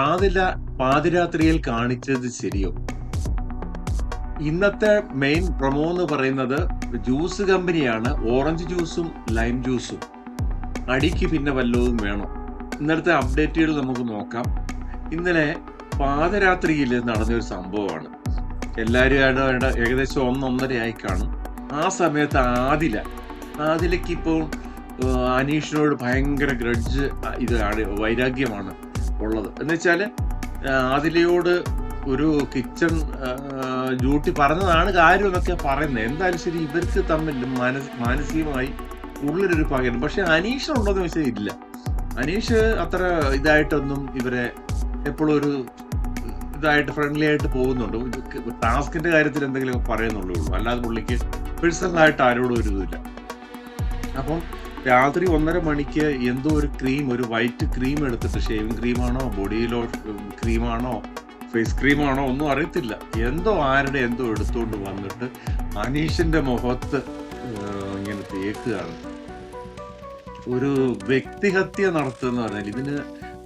ആദില പാതിരാത്രിയിൽ കാണിച്ചത് ശരിയോ? ഇന്നത്തെ മെയിൻ പ്രൊമോ എന്ന് പറയുന്നത് ജ്യൂസ് കമ്പനിയാണ്. ഓറഞ്ച് ജ്യൂസും ലൈം ജ്യൂസും. അടിക്ക് പിന്നെ വല്ലതും വേണോ? ഇന്നലത്തെ അപ്ഡേറ്റുകൾ നമുക്ക് നോക്കാം. ഇന്നലെ പാതിരാത്രിയിൽ നടന്നൊരു സംഭവമാണ്. എല്ലാവരും ഏകദേശം 1-1:30 ആയി കാണും. ആ സമയത്ത് ആദിലയ്ക്ക് ഇപ്പോൾ അനീഷിനോട് ഭയങ്കര ഗ്രഡ്ജ് വൈരാഗ്യമാണ് ഉള്ളത്. എന്നുവെച്ചാല് ആദിലയോട് ഒരു കിച്ചൺ ഡ്യൂട്ടി പറഞ്ഞതാണ് കാര്യം എന്നൊക്കെ പറയുന്നത്. എന്തായാലും ശരി, ഇവർക്ക് തമ്മിൽ മാനസികമായി ഉള്ളിലൊരു പകരം. പക്ഷെ അനീഷിനുണ്ടോന്ന് വെച്ചാൽ ഇല്ല. അനീഷ് അത്ര ഇതായിട്ടൊന്നും ഇവരെ എപ്പോഴും ഒരു ഇതായിട്ട് ഫ്രണ്ട്ലി ആയിട്ട് പോകുന്നുണ്ട്. ടാസ്കിന്റെ കാര്യത്തിൽ എന്തെങ്കിലും പറയുന്നുള്ളൂ. അല്ലാതെ പുള്ളിക്ക് പേഴ്സണലായിട്ട് ആരോടും ഒരു ഇതില്ല. അപ്പം രാത്രി 1:30 മണിക്ക് എന്തോ ഒരു വൈറ്റ് ക്രീം എടുത്തിട്ട്, ഷേവിംഗ് ക്രീമാണോ, ബോഡി ക്രീമാണോ, ഫേസ് ക്രീമാണോ ഒന്നും അറിയത്തില്ല, എന്തോ എടുത്തുകൊണ്ട് വന്നിട്ട് അനീഷിന്റെ മുഖത്ത് ഇങ്ങനെ തേക്കുകയാണ്. ഒരു വ്യക്തിഹത്യ നടത്തുന്ന പറഞ്ഞാൽ ഇതിന്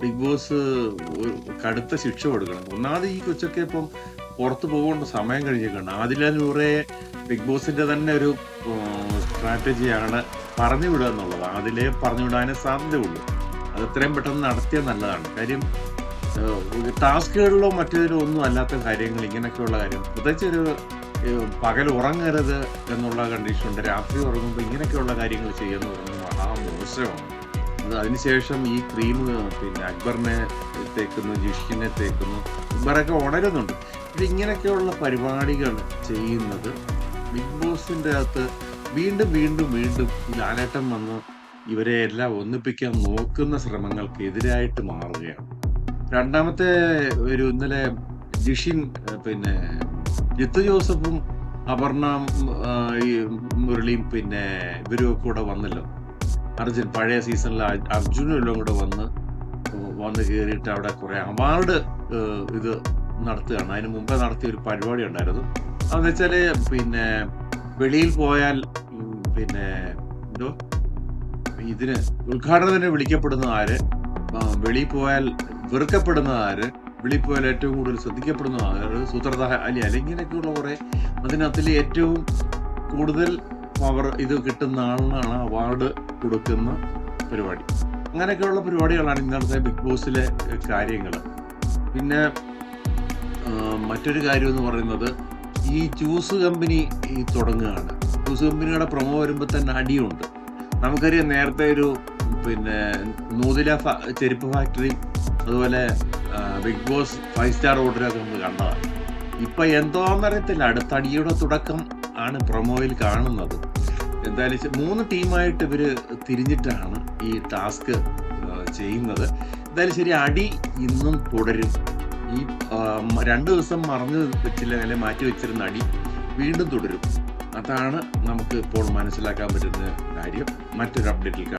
ബിഗ് ബോസ് കടുത്ത ശിക്ഷ കൊടുക്കണം. ഒന്നാമത് ഈ കൊച്ചൊക്കെ ഇപ്പം പുറത്തു പോകേണ്ട സമയം കഴിഞ്ഞേക്കാണ്. ആദില നൂറെ ബിഗ് ബോസിന്റെ തന്നെ ഒരു സ്ട്രാറ്റജിയാണ് പറഞ്ഞു വിടുക എന്നുള്ളത്. അതിലേ പറഞ്ഞു വിടാനേ സാധ്യതയുള്ളൂ. അത് എത്രയും പെട്ടെന്ന് നടത്തിയാൽ നല്ലതാണ്. കാര്യം ടാസ്കുകളിലോ മറ്റേതിലോ ഒന്നും അല്ലാത്ത കാര്യങ്ങൾ, ഇങ്ങനെയൊക്കെയുള്ള കാര്യം, പ്രത്യേകിച്ച് ഒരു പകൽ ഉറങ്ങരുത് എന്നുള്ള കണ്ടീഷനുണ്ട്. രാത്രി ഉറങ്ങുമ്പോൾ ഇങ്ങനെയൊക്കെയുള്ള കാര്യങ്ങൾ ചെയ്യുന്ന പറയുന്നത് മഹാമോശമാണ്. അതിനുശേഷം ഈ ക്രീം പിന്നെ അക്ബറിനെ തേക്കുന്നു, ജിഷിനെ തേക്കുന്നു. ഇവരൊക്കെ ഉണരുന്നുണ്ട്. ഇങ്ങനെയൊക്കെയുള്ള പരിപാടികൾ ചെയ്യുന്നത് ബിഗ് ബോസിന്റെ അകത്ത് വീണ്ടും വീണ്ടും വീണ്ടും ലാലേട്ടൻ വന്ന് ഇവരെ എല്ലാം ഒന്നിപ്പിക്കാൻ നോക്കുന്ന ശ്രമങ്ങൾക്ക് എതിരായിട്ട് മാറുകയാണ്. രണ്ടാമത്തെ ഇന്നലെ ജിഷിൻ പിന്നെ ജിത്തു ജോസഫും അപർണ മുരളിയും പിന്നെ ഇവരും കൂടെ വന്നല്ലോ. അർജുൻ പഴയ സീസണിൽ അർജുനും എല്ലാം കൂടെ വന്ന് കയറിയിട്ട് അവിടെ കുറെ അവാർഡ് ഇത് നടത്തുകയാണ്. അതിന് മുമ്പേ നടത്തിയ ഒരു പരിപാടി ഉണ്ടായിരുന്നു. അതെന്ന് വെച്ചാല് പിന്നെ വെളിയിൽ പോയാൽ പിന്നെ ഇതിന് ഉദ്ഘാടനത്തിന് വിളിക്കപ്പെടുന്ന ആര്, വെളിയിൽ പോയാൽ വെറുക്കപ്പെടുന്ന ആര്, വെളിയിൽ പോയാൽ ഏറ്റവും കൂടുതൽ ശ്രദ്ധിക്കപ്പെടുന്ന ആര്, സൂത്രധാരി ഇങ്ങനെയൊക്കെയുള്ള കുറെ, അതിനകത്തിൽ ഏറ്റവും കൂടുതൽ പവർ ഇത് കിട്ടുന്ന ആളിനാണ് അവാർഡ് കൊടുക്കുന്ന പരിപാടി. അങ്ങനെയൊക്കെയുള്ള പരിപാടികളാണ് ഇന്നത്തെ ബിഗ് ബോസിലെ കാര്യങ്ങൾ. പിന്നെ മറ്റൊരു കാര്യം എന്ന് പറയുന്നത് ഈ ജ്യൂസ് കമ്പനി തുടങ്ങുകയാണ്. ജ്യൂസ് കമ്പനിയുടെ പ്രൊമോ വരുമ്പോൾ തന്നെ അടിയുണ്ട്. നമുക്കറിയാം, നേരത്തെ ഒരു പിന്നെ നൂതില ചെരുപ്പ് ഫാക്ടറി, അതുപോലെ ബിഗ് ബോസ് 5 സ്റ്റാർ ഹോട്ടലൊക്കെ നമ്മൾ കണ്ടതാണ്. ഇപ്പൊ എന്തോന്നറിയത്തില്ല, അടുത്ത അടിയുടെ തുടക്കം ആണ് പ്രൊമോയിൽ കാണുന്നത്. എന്തായാലും 3 ടീമായിട്ട് ഇവര് തിരിഞ്ഞിട്ടാണ് ഈ ടാസ്ക് ചെയ്യുന്നത്. എന്തായാലും ശരി, അടി ഇന്നും തുടരും. ഈ 2 ദിവസം മറന്നു വെച്ചില്ല, അല്ലെങ്കിൽ മാറ്റി വെച്ചിരുന്ന അടി വീണ്ടും തുടരും. അതാണ് നമുക്ക് ഇപ്പോൾ മനസ്സിലാക്കാൻ പറ്റുന്ന കാര്യം. മറ്റൊരു അപ്ഡേറ്റിൽ